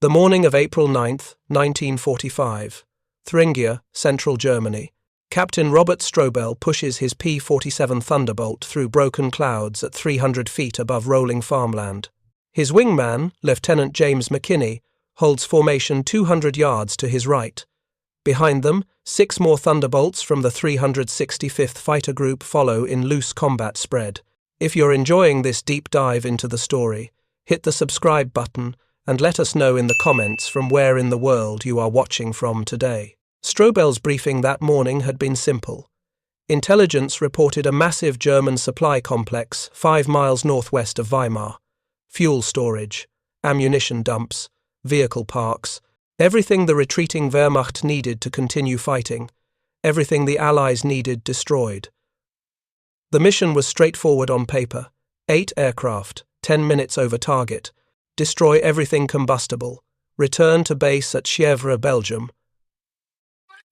The morning of April 9th, 1945. Thuringia, central Germany. Captain Robert Strobell pushes his P-47 Thunderbolt through broken clouds at 300 feet above rolling farmland. His wingman, Lieutenant James McKinney, holds formation 200 yards to his right. Behind them, 6 more Thunderbolts from the 365th Fighter Group follow in loose combat spread. If you're enjoying this deep dive into the story, hit the subscribe button and let us know in the comments from where in the world you are watching from today. Strobell's briefing that morning had been simple. Intelligence reported a massive German supply complex 5 miles northwest of Weimar. Fuel storage, ammunition dumps, vehicle parks, everything the retreating Wehrmacht needed to continue fighting, everything the Allies needed destroyed. The mission was straightforward on paper. 8 aircraft, 10 minutes over target. Destroy everything combustible. Return to base at Chièvres, Belgium.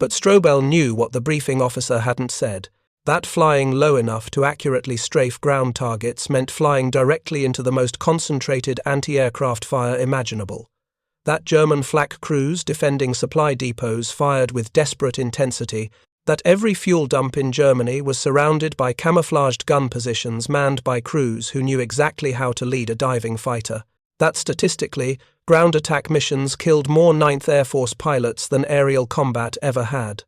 But Strobell knew what the briefing officer hadn't said. That flying low enough to accurately strafe ground targets meant flying directly into the most concentrated anti-aircraft fire imaginable. That German Flak crews defending supply depots fired with desperate intensity, that every fuel dump in Germany was surrounded by camouflaged gun positions manned by crews who knew exactly how to lead a diving fighter. That statistically, ground attack missions killed more 9th Air Force pilots than aerial combat ever had.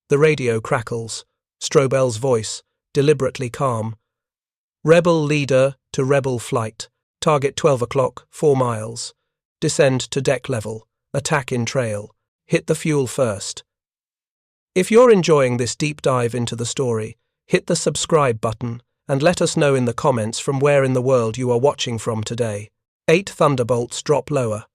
The radio crackles. Strobell's voice, deliberately calm. Rebel leader to rebel flight. Target 12 o'clock, 4 miles. Descend to deck level. Attack in trail. Hit the fuel first. If you're enjoying this deep dive into the story, hit the subscribe button and let us know in the comments from where in the world you are watching from today. 8 Thunderbolts drop lower.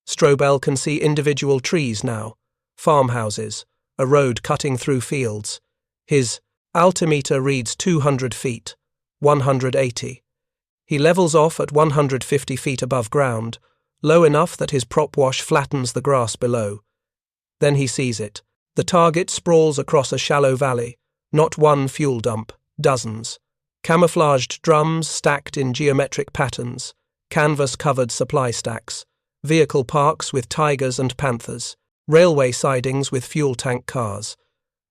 Strobell can see individual trees now, farmhouses, a road cutting through fields. His altimeter reads 200 feet, 180. He levels off at 150 feet above ground, low enough that his prop wash flattens the grass below. Then he sees it. The target sprawls across a shallow valley, not one fuel dump, dozens. Camouflaged drums stacked in geometric patterns, canvas-covered supply stacks, vehicle parks with tigers and panthers, railway sidings with fuel tank cars.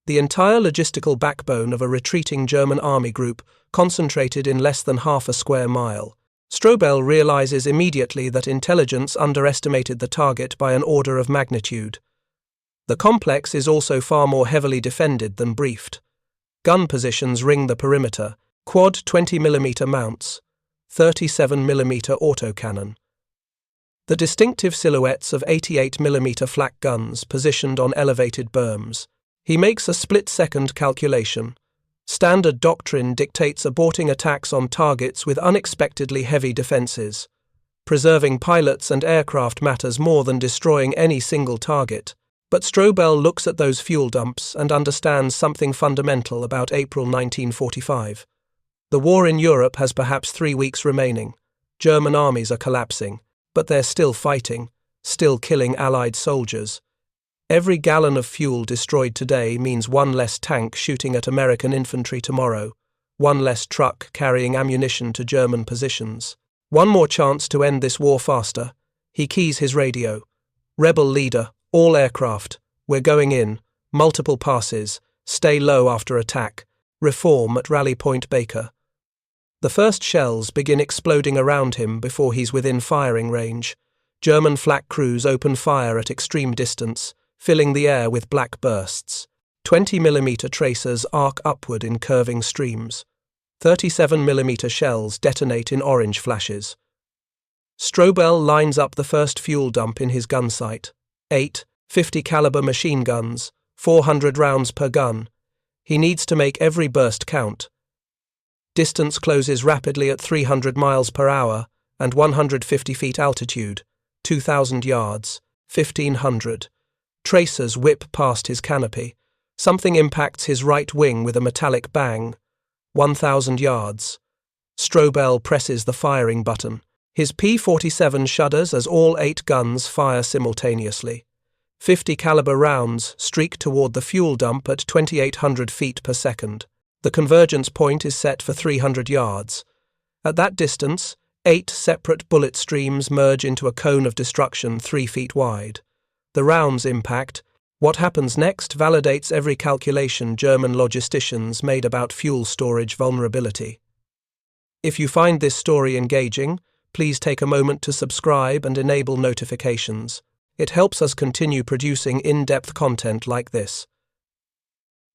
The entire logistical backbone of a retreating German army group concentrated in less than half a square mile. Strobell realizes immediately that intelligence underestimated the target by an order of magnitude. The complex is also far more heavily defended than briefed. Gun positions ring the perimeter, quad 20mm mounts, 37mm autocannon. The distinctive silhouettes of 88mm flak guns positioned on elevated berms. He makes a split-second calculation. Standard doctrine dictates aborting attacks on targets with unexpectedly heavy defenses. Preserving pilots and aircraft matters more than destroying any single target. But Strobell looks at those fuel dumps and understands something fundamental about April 1945. The war in Europe has perhaps 3 weeks remaining. German armies are collapsing, but they're still fighting, still killing Allied soldiers. Every gallon of fuel destroyed today means 1 less tank shooting at American infantry tomorrow, 1 less truck carrying ammunition to German positions. 1 more chance to end this war faster. He keys his radio. Rebel leader, all aircraft. We're going in. Multiple passes. Stay low after attack. Reform at Rally Point Baker. The first shells begin exploding around him before he's within firing range. German flak crews open fire at extreme distance, filling the air with black bursts. 20mm tracers arc upward in curving streams. 37mm shells detonate in orange flashes. Strobell lines up the first fuel dump in his gun sight. 8 50-caliber machine guns, 400 rounds per gun. He needs to make every burst count. Distance closes rapidly at 300 miles per hour and 150 feet altitude, 2,000 yards, 1,500. Tracers whip past his canopy. Something impacts his right wing with a metallic bang. 1,000 yards. Strobell presses the firing button. His P-47 shudders as all 8 guns fire simultaneously. 50-caliber rounds streak toward the fuel dump at 2,800 feet per second. The convergence point is set for 300 yards. At that distance, 8 separate bullet streams merge into a cone of destruction 3 feet wide. The rounds impact. What happens next validates every calculation German logisticians made about fuel storage vulnerability. If you find this story engaging, please take a moment to subscribe and enable notifications. It helps us continue producing in-depth content like this.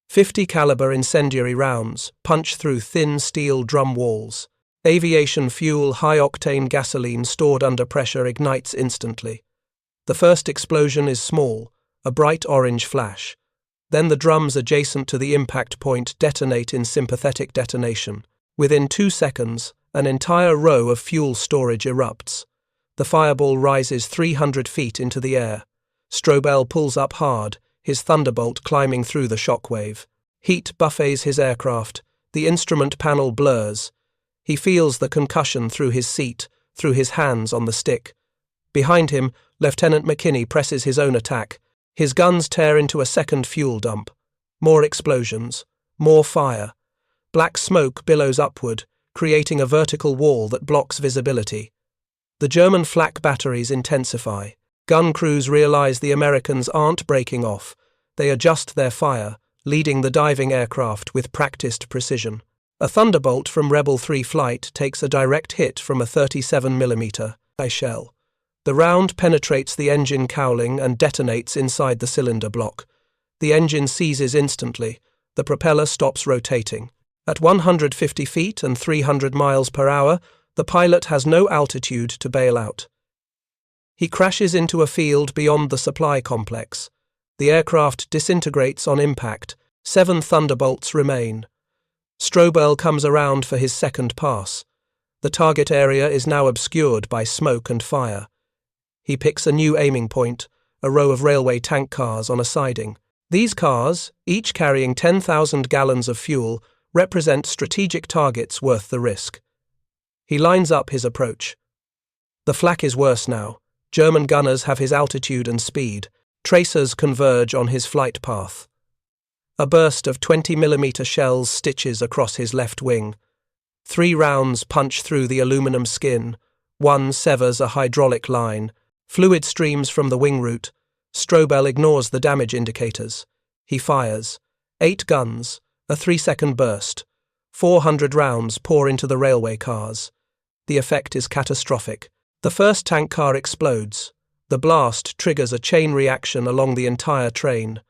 50 caliber incendiary rounds punch through thin steel drum walls. Aviation fuel high-octane gasoline stored under pressure ignites instantly. The first explosion is small, a bright orange flash. Then the drums adjacent to the impact point detonate in sympathetic detonation. Within 2 seconds, an entire row of fuel storage erupts. The fireball rises 300 feet into the air. Strobell pulls up hard, his Thunderbolt climbing through the shockwave. Heat buffets his aircraft. The instrument panel blurs. He feels the concussion through his seat, through his hands on the stick. Behind him, Lieutenant McKinney presses his own attack. His guns tear into a second fuel dump. More explosions. More fire. Black smoke billows upward, creating a vertical wall that blocks visibility. The German flak batteries intensify. Gun crews realize the Americans aren't breaking off. They adjust their fire, leading the diving aircraft with practiced precision. A Thunderbolt from Rebel 3 flight takes a direct hit from a 37mm shell. The round penetrates the engine cowling and detonates inside the cylinder block. The engine seizes instantly. The propeller stops rotating. At 150 feet and 300 miles per hour, the pilot has no altitude to bail out. He crashes into a field beyond the supply complex. The aircraft disintegrates on impact. 7 Thunderbolts remain. Strobell comes around for his second pass. The target area is now obscured by smoke and fire. He picks a new aiming point, a row of railway tank cars on a siding. These cars, each carrying 10,000 gallons of fuel, represent strategic targets worth the risk. He lines up his approach. The flak is worse now. German gunners have his altitude and speed. Tracers converge on his flight path. A burst of 20mm shells stitches across his left wing. 3 rounds punch through the aluminum skin. 1 severs a hydraulic line. Fluid streams from the wing root. Strobell ignores the damage indicators. He fires. 8 guns, a 3-second burst. 400 rounds pour into the railway cars. The effect is catastrophic. The first tank car explodes. The blast triggers a chain reaction along the entire train.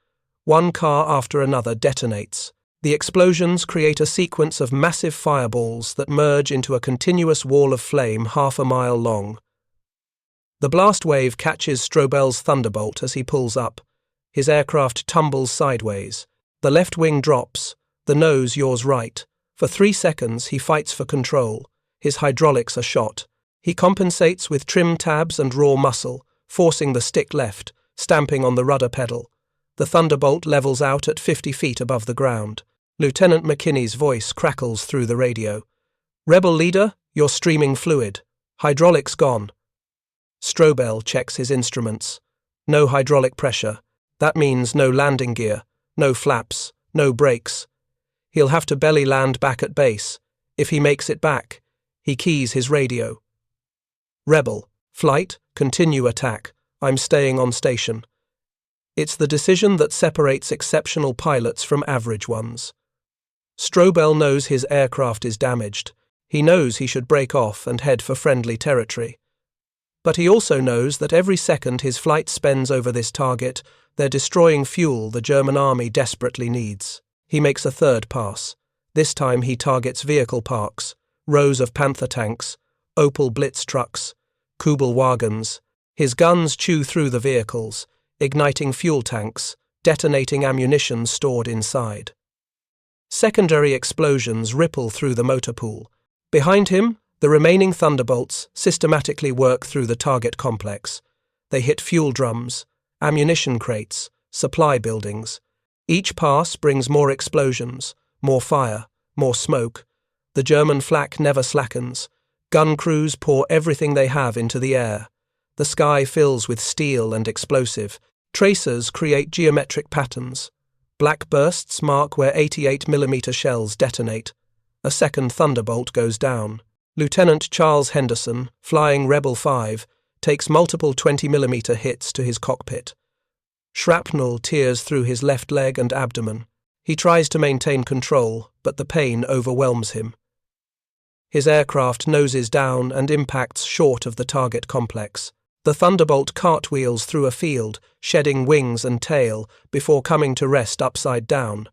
1 car after another detonates. The explosions create a sequence of massive fireballs that merge into a continuous wall of flame half a mile long. The blast wave catches Strobell's Thunderbolt as he pulls up. His aircraft tumbles sideways. The left wing drops. The nose yaws right. For 3 seconds he fights for control. His hydraulics are shot. He compensates with trim tabs and raw muscle, forcing the stick left, stamping on the rudder pedal. The Thunderbolt levels out at 50 feet above the ground. Lieutenant McKinney's voice crackles through the radio. "Rebel leader, you're streaming fluid. Hydraulics gone." Strobell checks his instruments. No hydraulic pressure. That means no landing gear, no flaps, no brakes. He'll have to belly land back at base. If he makes it back, he keys his radio. "Rebel, flight, continue attack. I'm staying on station." It's the decision that separates exceptional pilots from average ones. Strobell knows his aircraft is damaged. He knows he should break off and head for friendly territory. But he also knows that every second his flight spends over this target, they're destroying fuel the German army desperately needs. He makes a third pass. This time he targets vehicle parks, rows of Panther tanks, Opel Blitz trucks, Kubel wagons. His guns chew through the vehicles, igniting fuel tanks, detonating ammunition stored inside. Secondary explosions ripple through the motor pool. Behind him, the remaining Thunderbolts systematically work through the target complex. They hit fuel drums, ammunition crates, supply buildings. Each pass brings more explosions, more fire, more smoke. The German flak never slackens. Gun crews pour everything they have into the air. The sky fills with steel and explosive. Tracers create geometric patterns. Black bursts mark where 88mm shells detonate. A second Thunderbolt goes down. Lieutenant Charles Henderson, flying Rebel 5, takes multiple 20mm hits to his cockpit. Shrapnel tears through his left leg and abdomen. He tries to maintain control, but the pain overwhelms him. His aircraft noses down and impacts short of the target complex. The Thunderbolt cartwheels through a field, shedding wings and tail, before coming to rest upside down.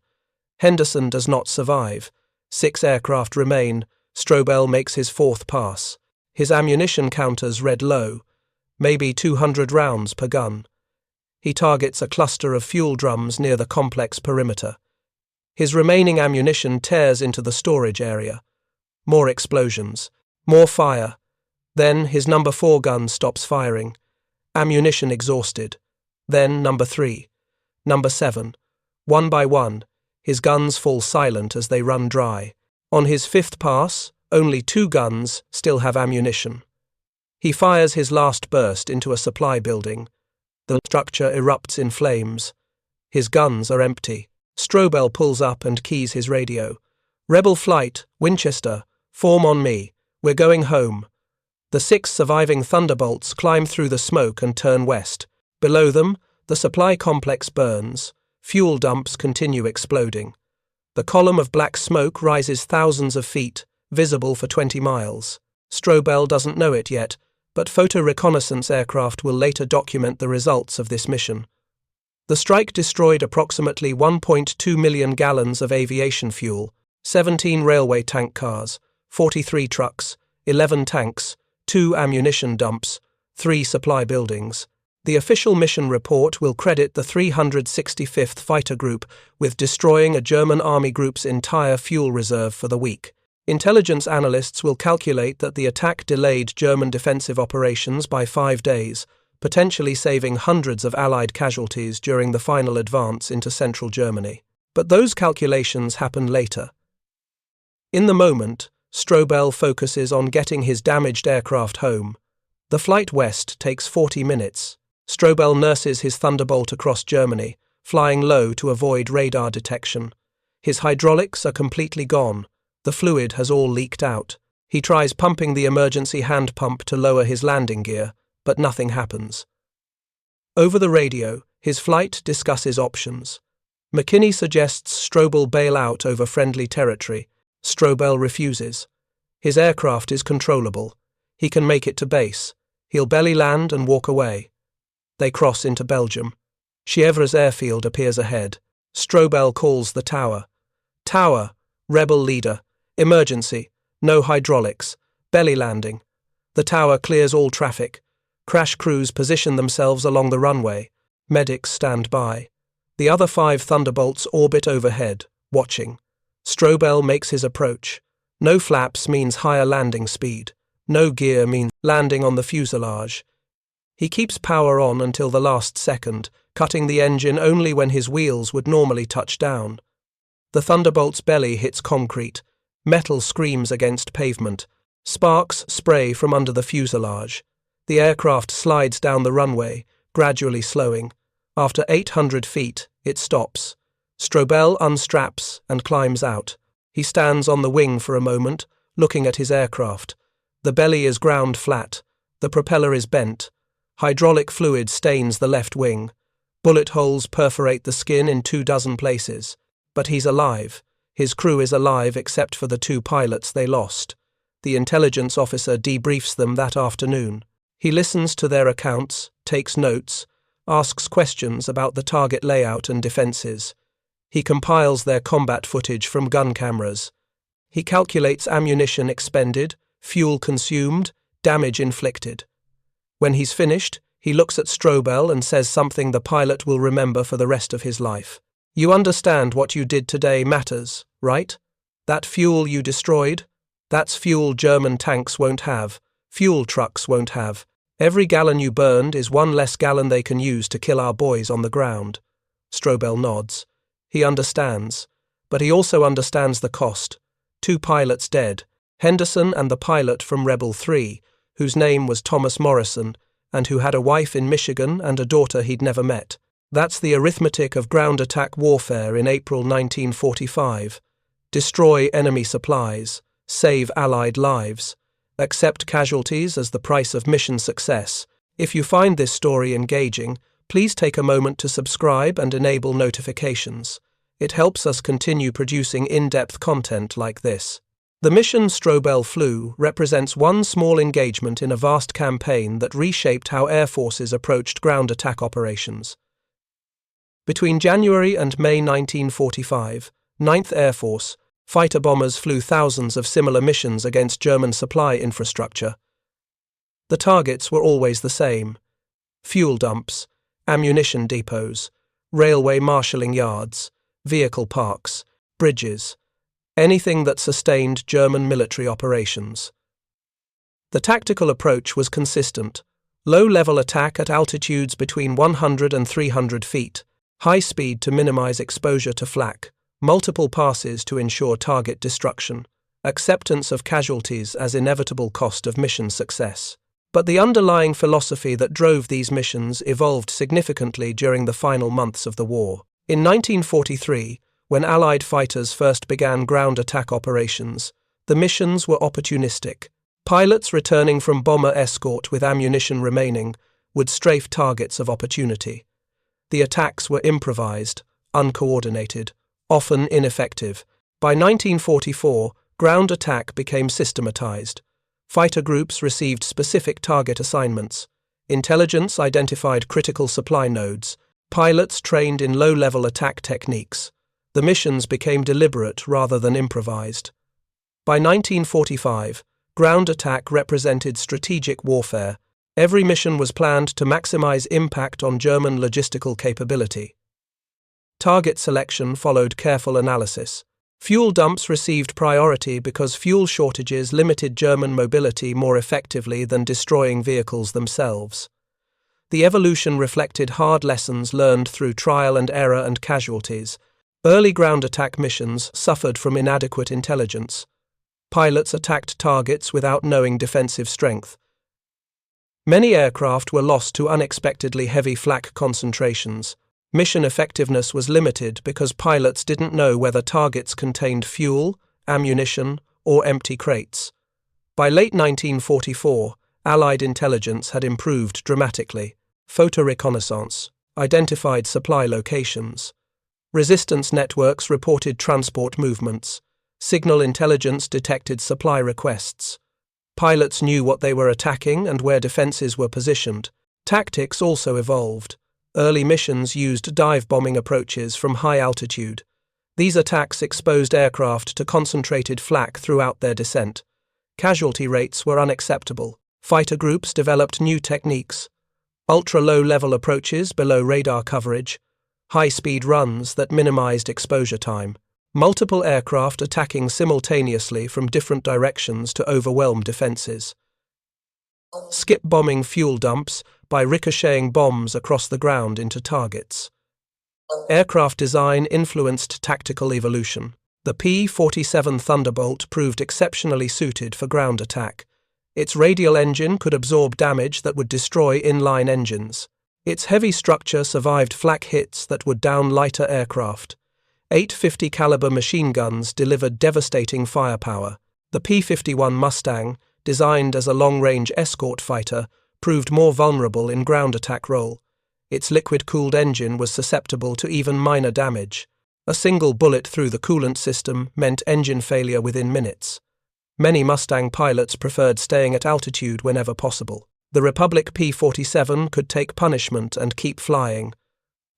Henderson does not survive. 6 aircraft remain. Strobell makes his 4th pass. His ammunition counters read low, maybe 200 rounds per gun. He targets a cluster of fuel drums near the complex perimeter. His remaining ammunition tears into the storage area. More explosions. More fire. Then his number 4 gun stops firing. Ammunition exhausted. Then number 3. Number 7. One by one, his guns fall silent as they run dry. On his 5th pass, only 2 guns still have ammunition. He fires his last burst into a supply building. The structure erupts in flames. His guns are empty. Strobell pulls up and keys his radio. "Rebel flight, Winchester, form on me. We're going home." The 6 surviving Thunderbolts climb through the smoke and turn west. Below them, the supply complex burns. Fuel dumps continue exploding. The column of black smoke rises thousands of feet, visible for 20 miles. Strobell doesn't know it yet, but photo reconnaissance aircraft will later document the results of this mission. The strike destroyed approximately 1.2 million gallons of aviation fuel, 17 railway tank cars, 43 trucks, 11 tanks, 2 ammunition dumps, 3 supply buildings. The official mission report will credit the 365th Fighter Group with destroying a German army group's entire fuel reserve for the week. Intelligence analysts will calculate that the attack delayed German defensive operations by 5 days, potentially saving hundreds of Allied casualties during the final advance into central Germany. But those calculations happen later. In the moment, Strobell focuses on getting his damaged aircraft home. The flight west takes 40 minutes. Strobell nurses his Thunderbolt across Germany, flying low to avoid radar detection. His hydraulics are completely gone. The fluid has all leaked out. He tries pumping the emergency hand pump to lower his landing gear, but nothing happens. Over the radio, his flight discusses options. McKinney suggests Strobell bail out over friendly territory. Strobell refuses. His aircraft is controllable. He can make it to base. He'll belly land and walk away. They cross into Belgium. Chièvres airfield appears ahead. Strobell calls the tower. "Tower, rebel leader. Emergency. No hydraulics. Belly landing." The tower clears all traffic. Crash crews position themselves along the runway. Medics stand by. The other 5 Thunderbolts orbit overhead, watching. Strobell makes his approach. No flaps means higher landing speed. No gear means landing on the fuselage. He keeps power on until the last second, cutting the engine only when his wheels would normally touch down. The Thunderbolt's belly hits concrete. Metal screams against pavement. Sparks spray from under the fuselage. The aircraft slides down the runway, gradually slowing. After 800 feet, it stops. Strobell unstraps and climbs out. He stands on the wing for a moment, looking at his aircraft. The belly is ground flat. The propeller is bent. Hydraulic fluid stains the left wing. Bullet holes perforate the skin in 24 places. But he's alive. His crew is alive except for the 2 pilots they lost. The intelligence officer debriefs them that afternoon. He listens to their accounts, takes notes, asks questions about the target layout and defenses. He compiles their combat footage from gun cameras. He calculates ammunition expended, fuel consumed, damage inflicted. When he's finished, he looks at Strobell and says something the pilot will remember for the rest of his life. "You understand what you did today matters, right? That fuel you destroyed? That's fuel German tanks won't have, fuel trucks won't have. Every gallon you burned is 1 less gallon they can use to kill our boys on the ground." Strobell nods. He understands, but he also understands the cost. 2 pilots dead, Henderson and the pilot from Rebel 3, whose name was Thomas Morrison, and who had a wife in Michigan and a daughter he'd never met. That's the arithmetic of ground attack warfare in April 1945. Destroy enemy supplies, save Allied lives. Accept casualties as the price of mission success. If you find this story engaging, please take a moment to subscribe and enable notifications. It helps us continue producing in-depth content like this. The mission Strobell flew represents one small engagement in a vast campaign that reshaped how air forces approached ground attack operations. Between January and May 1945, 9th Air Force, fighter bombers flew thousands of similar missions against German supply infrastructure. The targets were always the same: fuel dumps, ammunition depots, railway marshalling yards, vehicle parks, bridges, anything that sustained German military operations. The tactical approach was consistent: low-level attack at altitudes between 100 and 300 feet, high speed to minimize exposure to flak, multiple passes to ensure target destruction, acceptance of casualties as inevitable cost of mission success. But the underlying philosophy that drove these missions evolved significantly during the final months of the war. In 1943, when Allied fighters first began ground attack operations, the missions were opportunistic. Pilots returning from bomber escort with ammunition remaining would strafe targets of opportunity. The attacks were improvised, uncoordinated, often ineffective. By 1944, ground attack became systematized. Fighter groups received specific target assignments. Intelligence identified critical supply nodes. Pilots trained in low-level attack techniques. The missions became deliberate rather than improvised. By 1945, ground attack represented strategic warfare. Every mission was planned to maximize impact on German logistical capability. Target selection followed careful analysis. Fuel dumps received priority because fuel shortages limited German mobility more effectively than destroying vehicles themselves. The evolution reflected hard lessons learned through trial and error and casualties. Early ground attack missions suffered from inadequate intelligence. Pilots attacked targets without knowing defensive strength. Many aircraft were lost to unexpectedly heavy flak concentrations. Mission effectiveness was limited because pilots didn't know whether targets contained fuel, ammunition, or empty crates. By late 1944, Allied intelligence had improved dramatically. Photo reconnaissance identified supply locations. Resistance networks reported transport movements. Signal intelligence detected supply requests. Pilots knew what they were attacking and where defenses were positioned. Tactics also evolved. Early missions used dive bombing approaches from high altitude. These attacks exposed aircraft to concentrated flak throughout their descent. Casualty rates were unacceptable. Fighter groups developed new techniques: ultra-low-level approaches below radar coverage, high-speed runs that minimized exposure time, multiple aircraft attacking simultaneously from different directions to overwhelm defenses. Skip bombing fuel dumps by ricocheting bombs across the ground into targets. Aircraft design influenced tactical evolution. The P-47 Thunderbolt proved exceptionally suited for ground attack. Its radial engine could absorb damage that would destroy inline engines. Its heavy structure survived flak hits that would down lighter aircraft. 850 caliber machine guns delivered devastating firepower. The P-51 Mustang, designed as a long-range escort fighter, proved more vulnerable in ground attack role. Its liquid-cooled engine was susceptible to even minor damage. A single bullet through the coolant system meant engine failure within minutes. Many Mustang pilots preferred staying at altitude whenever possible. The Republic P-47 could take punishment and keep flying.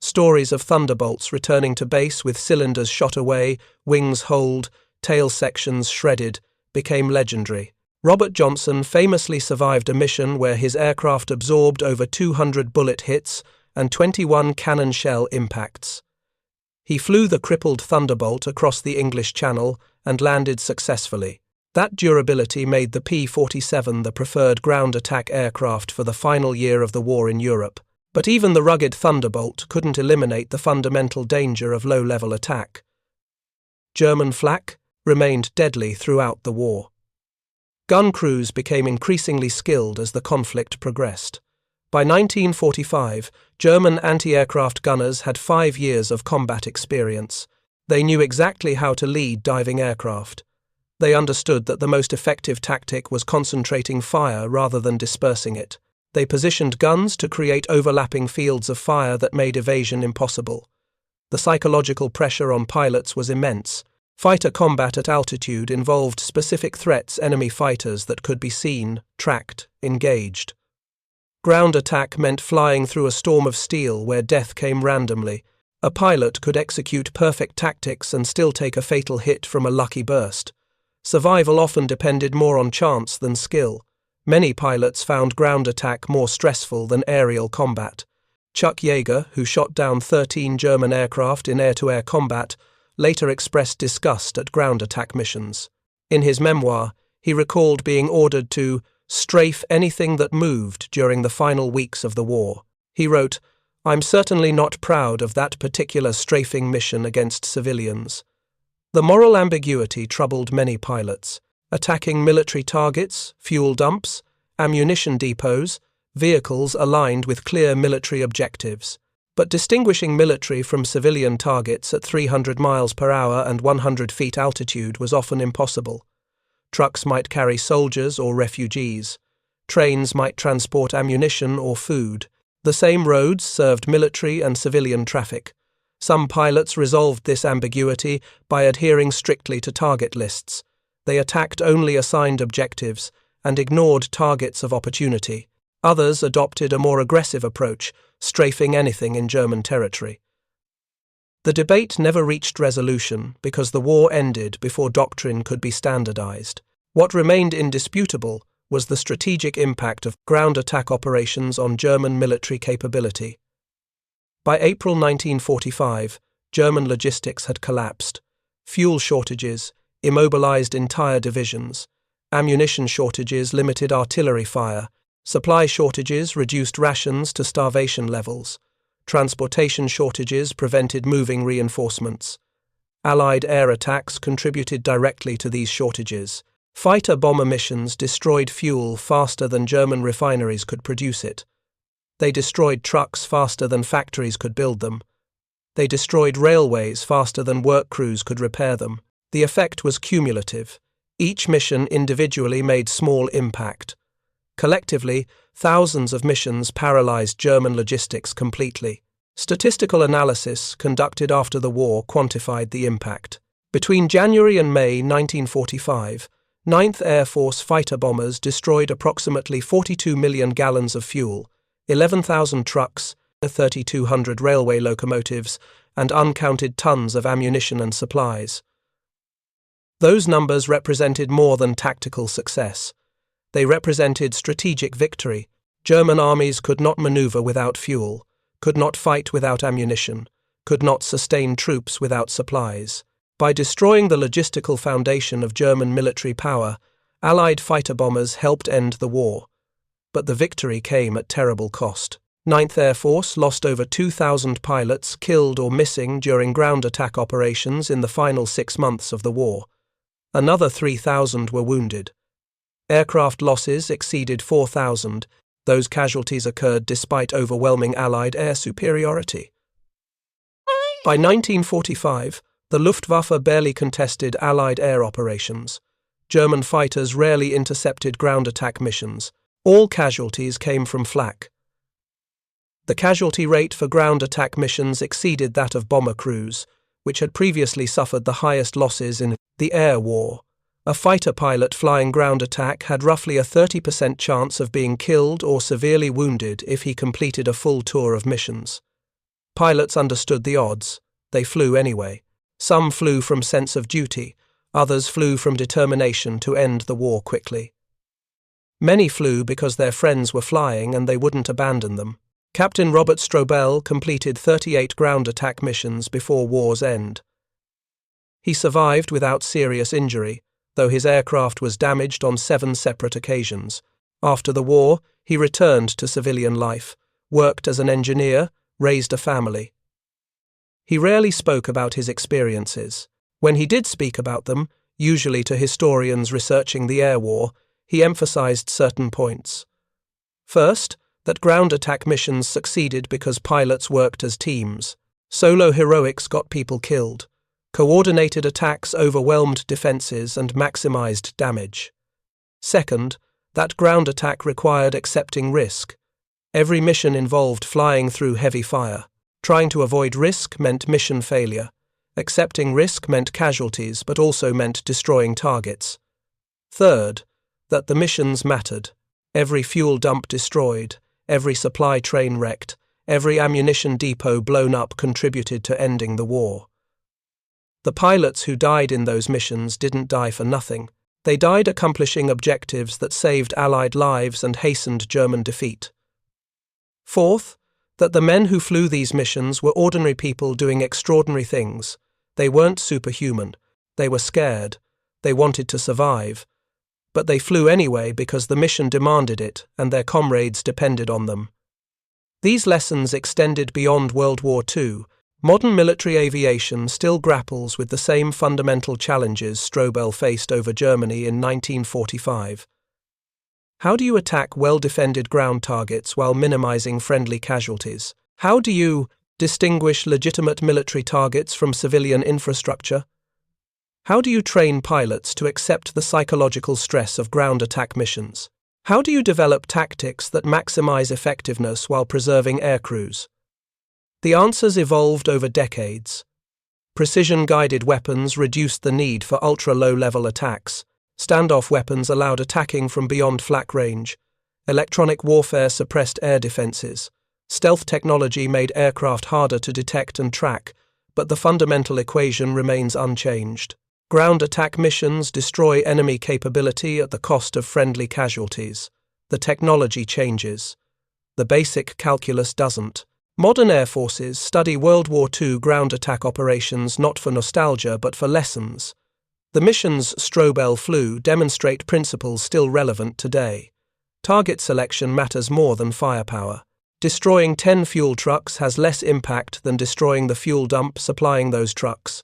Stories of Thunderbolts returning to base with cylinders shot away, wings holed, tail sections shredded, became legendary. Robert Johnson famously survived a mission where his aircraft absorbed over 200 bullet hits and 21 cannon shell impacts. He flew the crippled Thunderbolt across the English Channel and landed successfully. That durability made the P-47 the preferred ground attack aircraft for the final year of the war in Europe. But even the rugged Thunderbolt couldn't eliminate the fundamental danger of low-level attack. German flak remained deadly throughout the war. Gun crews became increasingly skilled as the conflict progressed. By 1945, German anti-aircraft gunners had 5 years of combat experience. They knew exactly how to lead diving aircraft. They understood that the most effective tactic was concentrating fire rather than dispersing it. They positioned guns to create overlapping fields of fire that made evasion impossible. The psychological pressure on pilots was immense. Fighter combat at altitude involved specific threats, enemy fighters that could be seen, tracked, engaged. Ground attack meant flying through a storm of steel where death came randomly. A pilot could execute perfect tactics and still take a fatal hit from a lucky burst. Survival often depended more on chance than skill. Many pilots found ground attack more stressful than aerial combat. Chuck Yeager, who shot down 13 German aircraft in air-to-air combat, later expressed disgust at ground attack missions. In his memoir, he recalled being ordered to strafe anything that moved during the final weeks of the war. He wrote, "I'm certainly not proud of that particular strafing mission against civilians." The moral ambiguity troubled many pilots. Attacking military targets, fuel dumps, ammunition depots, vehicles aligned with clear military objectives. But distinguishing military from civilian targets at 300 miles per hour and 100 feet altitude was often impossible. Trucks might carry soldiers or refugees. Trains might transport ammunition or food. The same roads served military and civilian traffic. Some pilots resolved this ambiguity by adhering strictly to target lists. They attacked only assigned objectives and ignored targets of opportunity. Others adopted a more aggressive approach, strafing anything in German territory. The debate never reached resolution because the war ended before doctrine could be standardized. What remained indisputable was the strategic impact of ground attack operations on German military capability. By April 1945, German logistics had collapsed. Fuel shortages immobilized entire divisions. Ammunition shortages limited artillery fire. Supply shortages reduced rations to starvation levels. Transportation shortages prevented moving reinforcements. Allied air attacks contributed directly to these shortages. Fighter-bomber missions destroyed fuel faster than German refineries could produce it. They destroyed trucks faster than factories could build them. They destroyed railways faster than work crews could repair them. The effect was cumulative. Each mission individually made small impact. Collectively, thousands of missions paralyzed German logistics completely. Statistical analysis conducted after the war quantified the impact. Between January and May 1945, 9th Air Force fighter bombers destroyed approximately 42 million gallons of fuel, 11,000 trucks, 3,200 railway locomotives, and uncounted tons of ammunition and supplies. Those numbers represented more than tactical success. They represented strategic victory. German armies could not maneuver without fuel, could not fight without ammunition, could not sustain troops without supplies. By destroying the logistical foundation of German military power, Allied fighter bombers helped end the war. But the victory came at terrible cost. 9th Air Force lost over 2,000 pilots killed or missing during ground attack operations in the final 6 months of the war. Another 3,000 were wounded. Aircraft losses exceeded 4,000. Those casualties occurred despite overwhelming Allied air superiority. By 1945, the Luftwaffe barely contested Allied air operations. German fighters rarely intercepted ground attack missions. All casualties came from Flak. The casualty rate for ground attack missions exceeded that of bomber crews, which had previously suffered the highest losses in the air war. A fighter pilot flying ground attack had roughly a 30% chance of being killed or severely wounded if he completed a full tour of missions. Pilots understood the odds. They flew anyway. Some flew from sense of duty. Others flew from determination to end the war quickly. Many flew because their friends were flying and they wouldn't abandon them. Captain Robert Strobell completed 38 ground attack missions before war's end. He survived without serious injury, though his aircraft was damaged on 7 separate occasions. After the war, he returned to civilian life, worked as an engineer, raised a family. He rarely spoke about his experiences. When he did speak about them, usually to historians researching the air war, he emphasized certain points. First, that ground attack missions succeeded because pilots worked as teams. Solo heroics got people killed. Coordinated attacks overwhelmed defenses and maximized damage. Second, that ground attack required accepting risk. Every mission involved flying through heavy fire. Trying to avoid risk meant mission failure. Accepting risk meant casualties, but also meant destroying targets. Third, that the missions mattered. Every fuel dump destroyed, every supply train wrecked, every ammunition depot blown up contributed to ending the war. The pilots who died in those missions didn't die for nothing. They died accomplishing objectives that saved Allied lives and hastened German defeat. Fourth, that the men who flew these missions were ordinary people doing extraordinary things. They weren't superhuman. They were scared. They wanted to survive. But they flew anyway because the mission demanded it and their comrades depended on them. These lessons extended beyond World War II. Modern military aviation still grapples with the same fundamental challenges Strobell faced over Germany in 1945. How do you attack well-defended ground targets while minimizing friendly casualties? How do you distinguish legitimate military targets from civilian infrastructure? How do you train pilots to accept the psychological stress of ground attack missions? How do you develop tactics that maximize effectiveness while preserving aircrews? The answers evolved over decades. Precision-guided weapons reduced the need for ultra-low-level attacks. Standoff weapons allowed attacking from beyond flak range. Electronic warfare suppressed air defenses. Stealth technology made aircraft harder to detect and track, but the fundamental equation remains unchanged. Ground attack missions destroy enemy capability at the cost of friendly casualties. The technology changes. The basic calculus doesn't. Modern air forces study World War II ground attack operations not for nostalgia but for lessons. The missions Strobell flew demonstrate principles still relevant today. Target selection matters more than firepower. Destroying 10 fuel trucks has less impact than destroying the fuel dump supplying those trucks.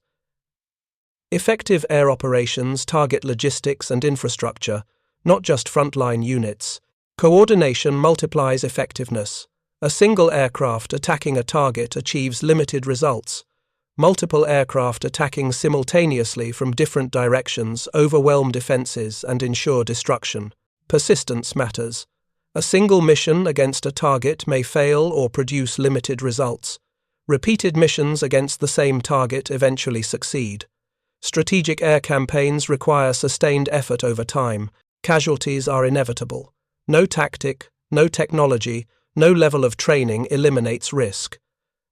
Effective air operations target logistics and infrastructure, not just frontline units. Coordination multiplies effectiveness. A single aircraft attacking a target achieves limited results. Multiple aircraft attacking simultaneously from different directions overwhelm defenses and ensure destruction. Persistence matters. A single mission against a target may fail or produce limited results. Repeated missions against the same target eventually succeed. Strategic air campaigns require sustained effort over time. Casualties are inevitable. No tactic, no technology, no level of training eliminates risk.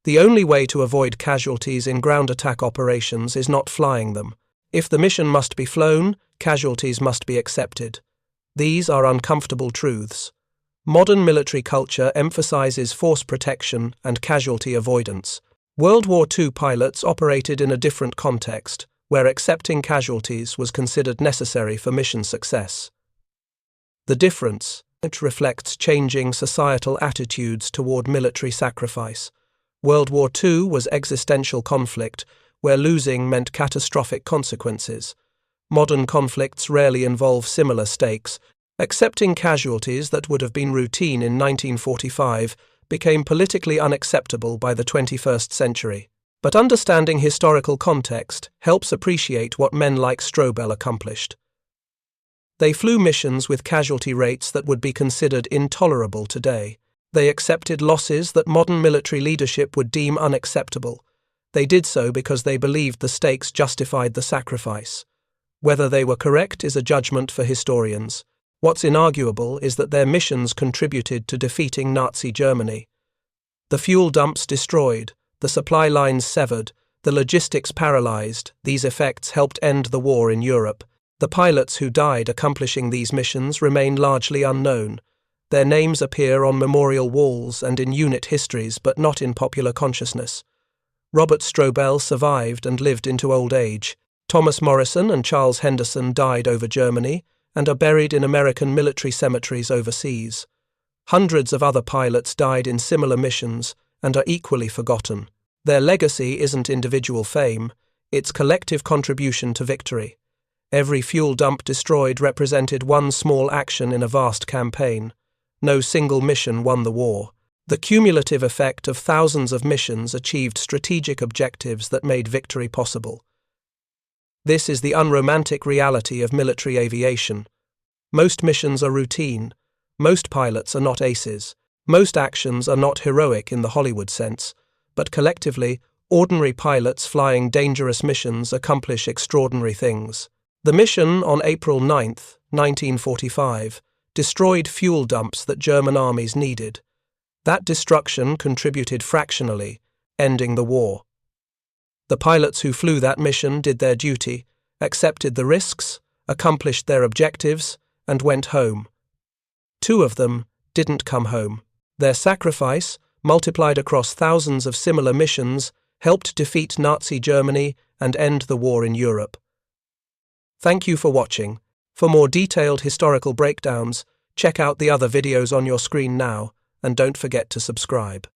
The only way to avoid casualties in ground attack operations is not flying them. If the mission must be flown, casualties must be accepted. These are uncomfortable truths. Modern military culture emphasizes force protection and casualty avoidance. World War II pilots operated in a different context, where accepting casualties was considered necessary for mission success. The difference reflects changing societal attitudes toward military sacrifice. World War II was existential conflict, where losing meant catastrophic consequences. Modern conflicts rarely involve similar stakes. Accepting casualties that would have been routine in 1945 became politically unacceptable by the 21st century. But understanding historical context helps appreciate what men like Strobell accomplished. They flew missions with casualty rates that would be considered intolerable today. They accepted losses that modern military leadership would deem unacceptable. They did so because they believed the stakes justified the sacrifice. Whether they were correct is a judgment for historians. What's inarguable is that their missions contributed to defeating Nazi Germany. The fuel dumps destroyed, the supply lines severed, the logistics paralyzed. These effects helped end the war in Europe. The pilots who died accomplishing these missions remain largely unknown. Their names appear on memorial walls and in unit histories, but not in popular consciousness. Robert Strobell survived and lived into old age. Thomas Morrison and Charles Henderson died over Germany and are buried in American military cemeteries overseas. Hundreds of other pilots died in similar missions and are equally forgotten. Their legacy isn't individual fame, it's collective contribution to victory. Every fuel dump destroyed represented one small action in a vast campaign. No single mission won the war. The cumulative effect of thousands of missions achieved strategic objectives that made victory possible. This is the unromantic reality of military aviation. Most missions are routine. Most pilots are not aces. Most actions are not heroic in the Hollywood sense, but collectively, ordinary pilots flying dangerous missions accomplish extraordinary things. The mission on April 9, 1945, destroyed fuel dumps that German armies needed. That destruction contributed fractionally, ending the war. The pilots who flew that mission did their duty, accepted the risks, accomplished their objectives, and went home. 2 of them didn't come home. Their sacrifice, multiplied across thousands of similar missions, helped defeat Nazi Germany and end the war in Europe. Thank you for watching. For more detailed historical breakdowns, check out the other videos on your screen now, and don't forget to subscribe.